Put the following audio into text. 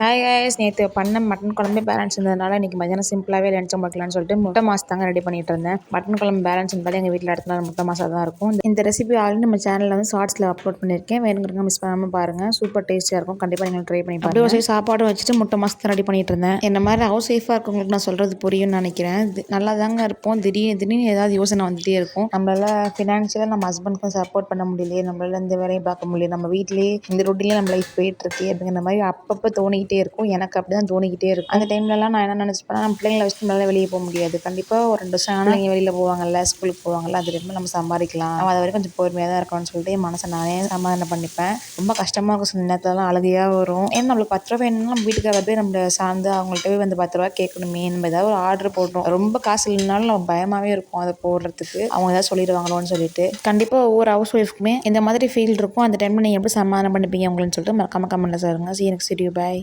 Hi guys, நேற்று பண்ண mutton குழம்பு பேலன்ஸ் இருந்ததுனால இன்றைக்கி மதியானம் சிம்பிளாகவே லஞ்ச் வைக்கலாம்னு சொல்லிட்டு முட்டை மாஸ் தாங்க ரெடி பண்ணிட்டு இருந்தேன். மட்டன் குழம்பு பேலன்ஸ் இருந்தாலும் எங்கள் வீட்டில் அடுத்த நாள் முட்டை மாசாக தான் இருக்கும். இந்த ரெசிபி ஆல்ரெடி நம்ம சேனலில் வந்து ஷார்ட்ஸில் அப்லோட் பண்ணியிருக்கேன். வேணுங்கிறவங்க மிஸ் பண்ணாமல் பாருங்கள். சூப்பர் டேஸ்ட்டியாக இருக்கும். கண்டிப்பாக நீங்கள் ட்ரை பண்ணி பாருங்கள். அப்படியே சாப்பாடும் வச்சுட்டு முட்டை மாஸ் தான் ரெடி பண்ணிட்டு இருந்தேன். என்ன மாதிரி ஹவுஸ் சேஃபாக இருக்கவங்களுக்கு நான் சொல்கிறது புரியும்னு நினைக்கிறேன். நல்லா தாங்க இருப்போம். திடீர்னு ஏதாவது யோசனை வந்துகிட்டே இருக்கும். நம்மளால ஃபினான்ஷியலாக நம்ம ஹஸ்பண்ட்க்கும் சப்போர்ட் பண்ண முடியலையே, நம்மளால இந்த வேலையை பார்க்க முடியல, நம்ம வீட்டிலேயே இந்த ரொட்டிலே நம்ம லைஃப் போயிட்டு இருக்கு அப்படிங்கிற மாதிரி அப்பப்போ தோணிக்கிட்டே இருக்கும். எனக்கு அப்படிதான் தோணிக்கிட்டே இருக்கும். அந்த டைம்லலாம் நான் என்ன நினச்சிப்பேன்னா, நம்ம பிள்ளைங்களை வச்சுட்டு நம்மளால வெளியே போக முடியாது. கண்டிப்பாக ஒரு 2 வருஷம் ஆனால் நீங்கள் வெளியில் போவாங்கல்ல, ஸ்கூலுக்கு போவாங்கல்ல, அது டைமில் நம்ம சம்பாதிக்கலாம், நம்ம அது வரைக்கும் கொஞ்சம் பொறுமையாக தான் இருக்கணும்னு சொல்லிட்டு என் மனசை நானே சமாதானம் பண்ணிப்பேன். ரொம்ப கஷ்டமாக இருக்கும். சில நேரத்துலலாம் அழுகையாக வரும். ஏன்னா நம்மளுக்கு 10 ரூபா வேணும்னா நம்ம வீட்டுக்கார போய் நம்ம சார்ந்து அவங்கள்ட்ட போய் வந்து 10 ரூபா கேட்கணுமே, நம்ம ஏதாவது ஒரு ஆர்டர் போட்டோம், ரொம்ப காசு இல்லைனாலும் நம்ம பயமாகவே இருக்கும் அதை போடுறதுக்கு, அவங்க ஏதாவது சொல்லிடுவாங்களோன்னு சொல்லிட்டு. கண்டிப்பாக ஒவ்வொரு ஹவுஸ் ஒய்ஃப்க்குமே இந்த மாதிரி ஃபீல் இருக்கும். அந்த டைமில் நீங்கள் எப்படி சமாதானம் பண்ணிப்பீங்க அவங்கன்னு சொல்லிட்டு மறக்காம கமெண்ட்டில் சொல்லுங்கள். See you next video. Bye.